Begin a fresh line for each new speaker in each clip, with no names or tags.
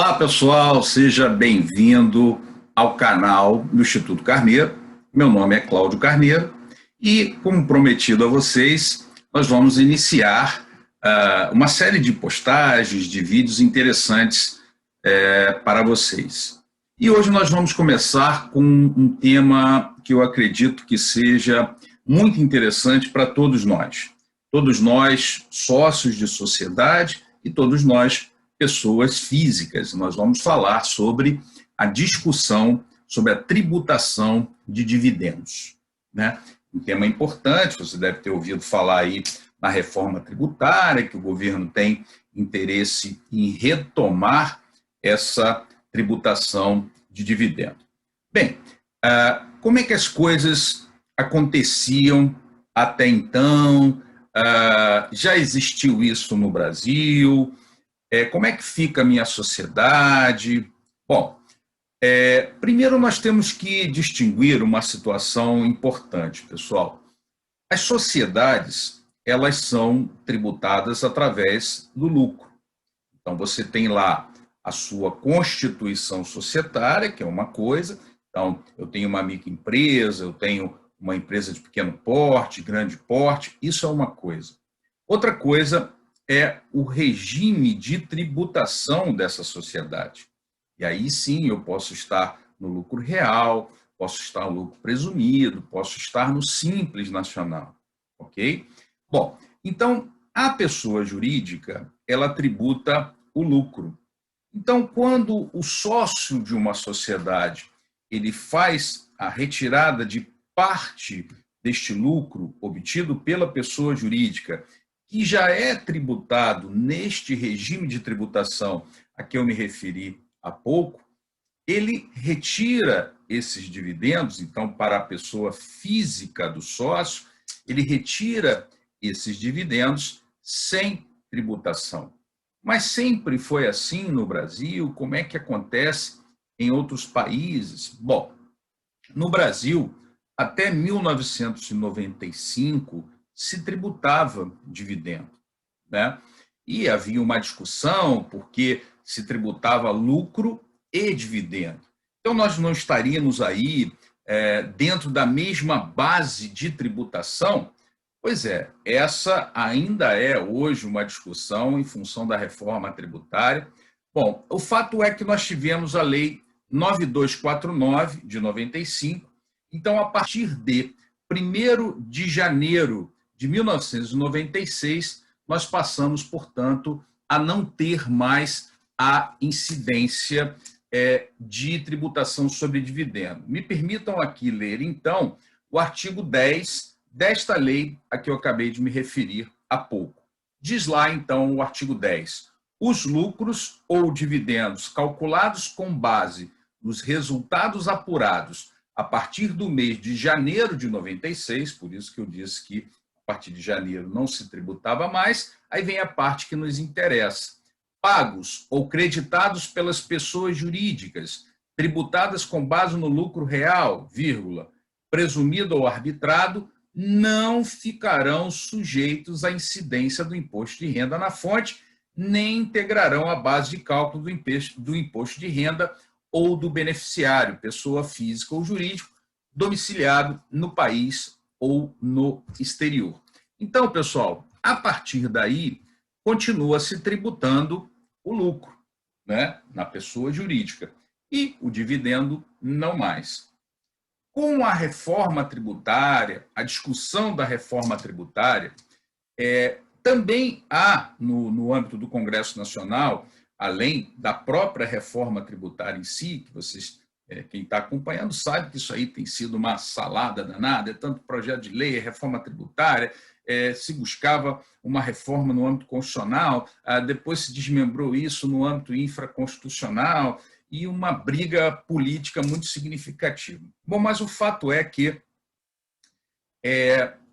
Olá, pessoal, seja bem-vindo ao canal do Instituto Carneiro. Meu nome é Cláudio Carneiro e, como prometido a vocês, nós vamos iniciar uma série de postagens, de vídeos interessantes para vocês. E hoje nós vamos começar com um tema que eu acredito que seja muito interessante para todos nós. Todos nós, sócios de sociedade, e todos nós, pessoas físicas. Nós vamos falar sobre a discussão sobre a tributação de dividendos, né? Um tema importante, você deve ter ouvido falar aí na reforma tributária, que o governo tem interesse em retomar essa tributação de dividendo. Bem, como é que as coisas aconteciam até então? Já existiu isso no Brasil? Como é que fica a minha sociedade? Bom, primeiro nós temos que distinguir uma situação importante, pessoal. As sociedades, elas são tributadas através do lucro. Então, você tem lá a sua constituição societária, que é uma coisa. Então, eu tenho uma microempresa, eu tenho uma empresa de pequeno porte, grande porte, isso é uma coisa. Outra coisa é o regime de tributação dessa sociedade. E aí sim eu posso estar no lucro real, posso estar no lucro presumido, posso estar no simples nacional, ok? Bom, então a pessoa jurídica, ela tributa o lucro. Então, quando o sócio de uma sociedade, ele faz a retirada de parte deste lucro obtido pela pessoa jurídica, que já é tributado neste regime de tributação a que eu me referi há pouco, ele retira esses dividendos, então, para a pessoa física do sócio, ele retira esses dividendos sem tributação. Mas sempre foi assim no Brasil? Como é que acontece em outros países? Bom, no Brasil, até 1995, se tributava dividendo, né? E havia uma discussão porque se tributava lucro e dividendo. Então, nós não estaríamos aí dentro da mesma base de tributação? Pois é, essa ainda é hoje uma discussão em função da reforma tributária. Bom, o fato é que nós tivemos a Lei 9249, de 95. Então, a partir de 1º de janeiro de 1996, nós passamos, portanto, a não ter mais a incidência de tributação sobre dividendo. Me permitam aqui ler, então, o artigo 10 desta lei a que eu acabei de me referir há pouco. Diz lá, então, o artigo 10. Os lucros ou dividendos calculados com base nos resultados apurados a partir do mês de janeiro de 96, por isso que eu disse que a partir de janeiro não se tributava mais, aí vem a parte que nos interessa. Pagos ou creditados pelas pessoas jurídicas, tributadas com base no lucro real, vírgula, presumido ou arbitrado, não ficarão sujeitos à incidência do imposto de renda na fonte, nem integrarão a base de cálculo do imposto de renda ou do beneficiário, pessoa física ou jurídico, domiciliado no país ou no exterior. Então, pessoal, a partir daí, continua se tributando o lucro, né, na pessoa jurídica, e o dividendo não mais. Com a reforma tributária, a discussão da reforma tributária, também há, no âmbito do Congresso Nacional, além da própria reforma tributária em si, que vocês, quem está acompanhando sabe que isso aí tem sido uma salada danada, tanto projeto de lei, reforma tributária, se buscava uma reforma no âmbito constitucional, depois se desmembrou isso no âmbito infraconstitucional, e uma briga política muito significativa. Bom, mas o fato é que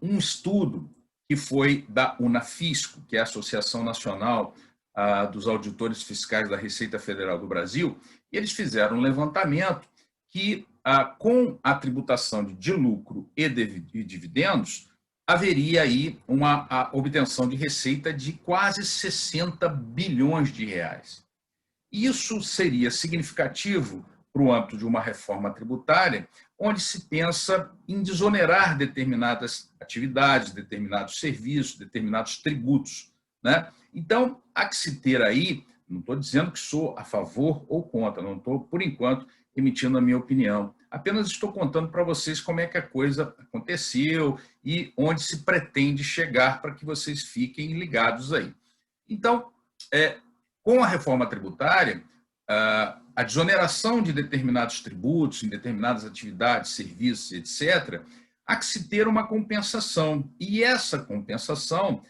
um estudo que foi da Unafisco, que é a Associação Nacional dos Auditores Fiscais da Receita Federal do Brasil, e eles fizeram um levantamento que, com a tributação de lucro e dividendos, haveria aí uma obtenção de receita de quase 60 bilhões de reais. Isso seria significativo para o âmbito de uma reforma tributária, onde se pensa em desonerar determinadas atividades, determinados serviços, determinados tributos, né? Então, há que se ter aí, não estou dizendo que sou a favor ou contra, não estou, por enquanto, emitindo a minha opinião. Apenas estou contando para vocês como é que a coisa aconteceu e onde se pretende chegar para que vocês fiquem ligados aí. Então, com a reforma tributária, a desoneração de determinados tributos, em determinadas atividades, serviços, etc., há que se ter uma compensação. E essa compensação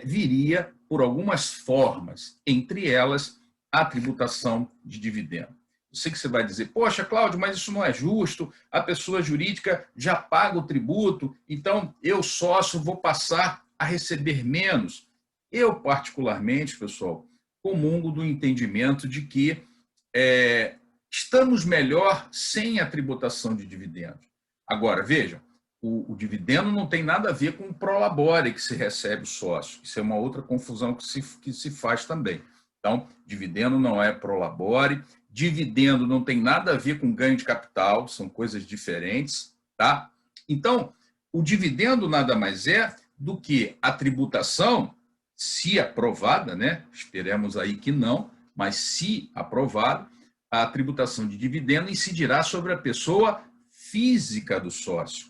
viria por algumas formas, entre elas a tributação de dividendo. Eu sei que você vai dizer, poxa, Cláudio, mas isso não é justo, a pessoa jurídica já paga o tributo, então eu, sócio, vou passar a receber menos. Eu, particularmente, pessoal, comungo do entendimento de que estamos melhor sem a tributação de dividendos. Agora, vejam, o dividendo não tem nada a ver com o prolabore que se recebe o sócio. Isso é uma outra confusão que se faz também. Então, dividendo não é prolabore, dividendo não tem nada a ver com ganho de capital, são coisas diferentes, tá? Então, o dividendo nada mais é do que a tributação, se aprovada, né? Esperemos aí que não, mas se aprovado, a tributação de dividendo incidirá sobre a pessoa física do sócio,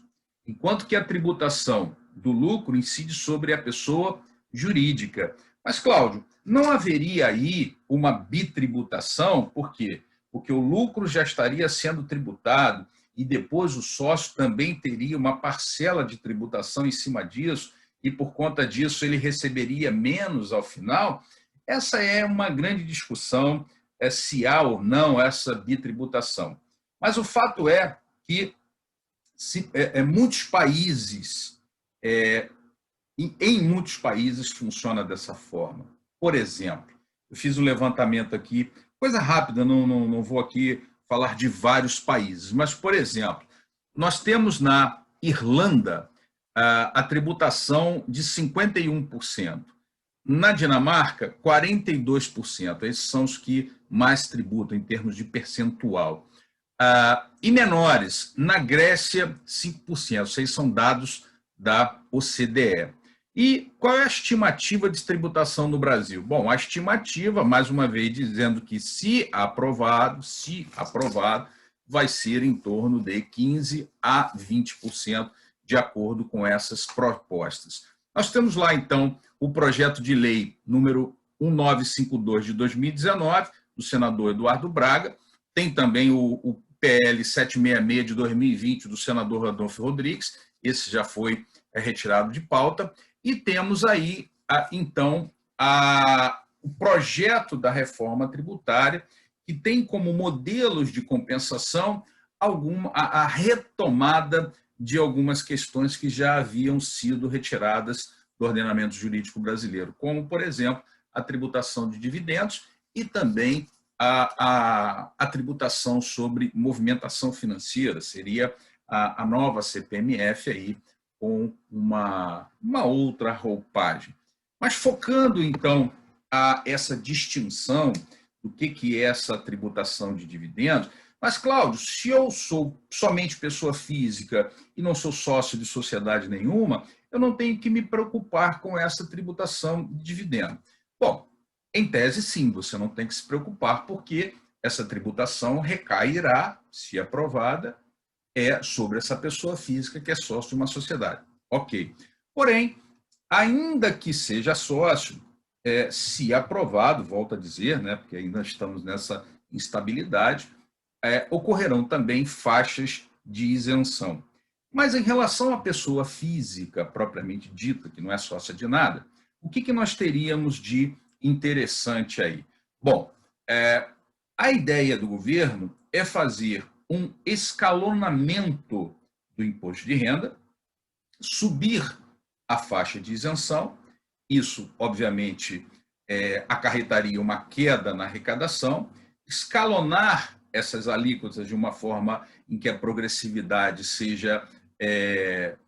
enquanto que a tributação do lucro incide sobre a pessoa jurídica. Mas, Cláudio, não haveria aí uma bitributação? Por quê? Porque o lucro já estaria sendo tributado e depois o sócio também teria uma parcela de tributação em cima disso e, por conta disso, ele receberia menos ao final? Essa é uma grande discussão, se há ou não essa bitributação. Mas o fato é que muitos países, em muitos países funciona dessa forma. Por exemplo, eu fiz um levantamento aqui, coisa rápida, não vou aqui falar de vários países, mas, por exemplo, nós temos na Irlanda a tributação de 51%. Na Dinamarca, 42%. Esses são os que mais tributam em termos de percentual. E menores, na Grécia, 5%. Esses são dados da OCDE. E qual é a estimativa de tributação no Brasil? Bom, a estimativa, mais uma vez, dizendo que, se aprovado, vai ser em torno de 15% a 20%, de acordo com essas propostas. Nós temos lá, então, o projeto de lei número 1952 de 2019, do senador Eduardo Braga, tem também o PL 766 de 2020, do senador Randolfo Rodrigues, esse já foi retirado de pauta, e temos aí, então, o projeto da reforma tributária, que tem como modelos de compensação a retomada de algumas questões que já haviam sido retiradas do ordenamento jurídico brasileiro, como, por exemplo, a tributação de dividendos e também a tributação sobre movimentação financeira, seria a nova CPMF aí, com uma outra roupagem. Mas focando, então, essa distinção do que é essa tributação de dividendos. Mas, Cláudio, se eu sou somente pessoa física e não sou sócio de sociedade nenhuma, eu não tenho que me preocupar com essa tributação de dividendo. Bom, em tese, sim, você não tem que se preocupar, porque essa tributação recairá, se aprovada, sobre essa pessoa física que é sócio de uma sociedade. Ok. Porém, ainda que seja sócio, se aprovado, volto a dizer, né, porque ainda estamos nessa instabilidade, ocorrerão também faixas de isenção. Mas em relação à pessoa física propriamente dita, que não é sócia de nada, o que nós teríamos de interessante aí? Bom, a ideia do governo é fazer um escalonamento do imposto de renda, subir a faixa de isenção. Isso, obviamente, acarretaria uma queda na arrecadação, escalonar essas alíquotas de uma forma em que a progressividade seja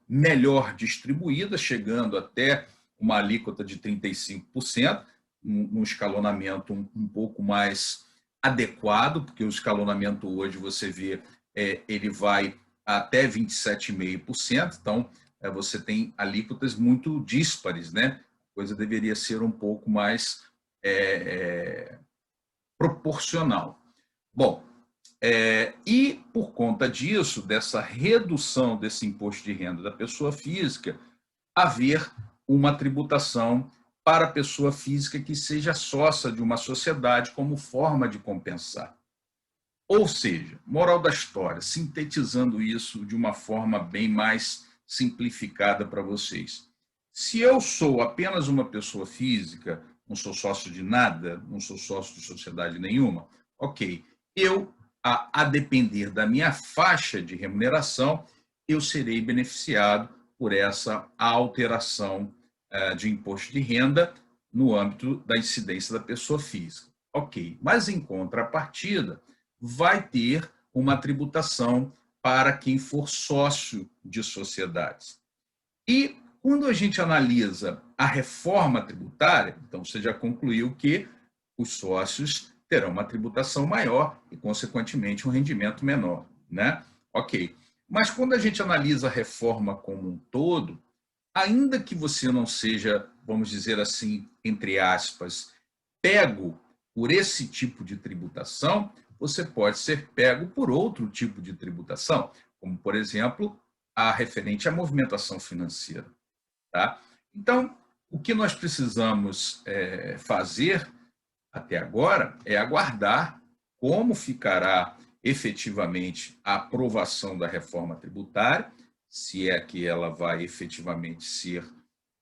melhor distribuída, chegando até uma alíquota de 35%, um escalonamento um pouco mais adequado, porque o escalonamento hoje, você vê, ele vai até 27,5%, então você tem alíquotas muito díspares, né? A coisa deveria ser um pouco mais proporcional. Bom, e por conta disso, dessa redução desse imposto de renda da pessoa física, haver uma tributação para a pessoa física que seja sócia de uma sociedade como forma de compensar. Ou seja, moral da história, sintetizando isso de uma forma bem mais simplificada para vocês. Se eu sou apenas uma pessoa física, não sou sócio de nada, não sou sócio de sociedade nenhuma, ok, a depender da minha faixa de remuneração, eu serei beneficiado por essa alteração de imposto de renda no âmbito da incidência da pessoa física. Ok, mas em contrapartida, vai ter uma tributação para quem for sócio de sociedades. E quando a gente analisa a reforma tributária, então você já concluiu que os sócios terão uma tributação maior e, consequentemente, um rendimento menor, né? Ok. Mas quando a gente analisa a reforma como um todo, ainda que você não seja, vamos dizer assim, entre aspas, pego por esse tipo de tributação, você pode ser pego por outro tipo de tributação, como, por exemplo, a referente à movimentação financeira. Tá? Então, o que nós precisamos fazer até agora é aguardar como ficará efetivamente a aprovação da reforma tributária, se é que ela vai efetivamente ser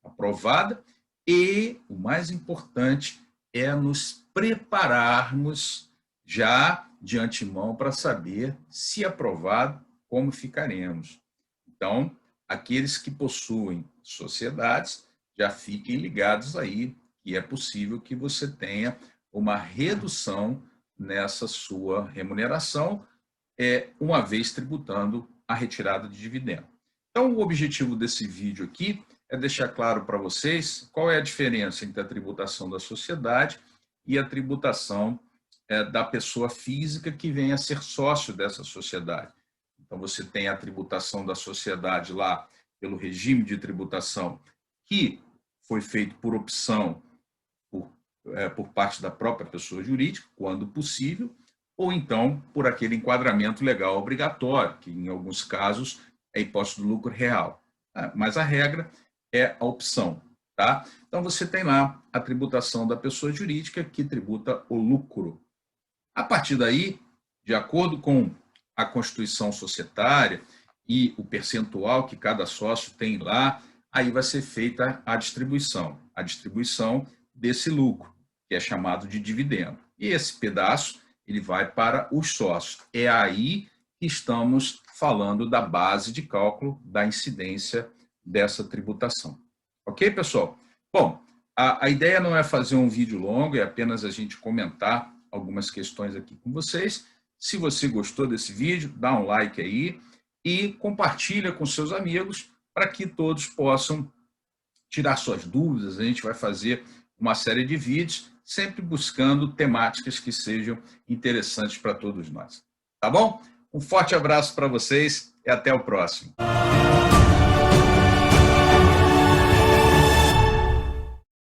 aprovada, e o mais importante é nos prepararmos já de antemão para saber, se aprovado, como ficaremos. Então, aqueles que possuem sociedades já fiquem ligados aí, que é possível que você tenha uma redução nessa sua remuneração, uma vez tributando a retirada de dividendo. Então, o objetivo desse vídeo aqui é deixar claro para vocês qual é a diferença entre a tributação da sociedade e a tributação da pessoa física que venha a ser sócio dessa sociedade. Então, você tem a tributação da sociedade lá pelo regime de tributação que foi feito por opção por parte da própria pessoa jurídica, quando possível, ou então por aquele enquadramento legal obrigatório, que em alguns casos é imposto do lucro real. Mas a regra é a opção. Tá? Então, você tem lá a tributação da pessoa jurídica que tributa o lucro. A partir daí, de acordo com a Constituição Societária e o percentual que cada sócio tem lá, aí vai ser feita a distribuição desse lucro, que é chamado de dividendo. E esse pedaço, ele vai para os sócios. É aí que estamos falando da base de cálculo da incidência dessa tributação. Ok, pessoal? Bom, a ideia não é fazer um vídeo longo, é apenas a gente comentar algumas questões aqui com vocês. Se você gostou desse vídeo, dá um like aí e compartilha com seus amigos para que todos possam tirar suas dúvidas. A gente vai fazer uma série de vídeos, sempre buscando temáticas que sejam interessantes para todos nós. Tá bom? Um forte abraço para vocês e até o próximo.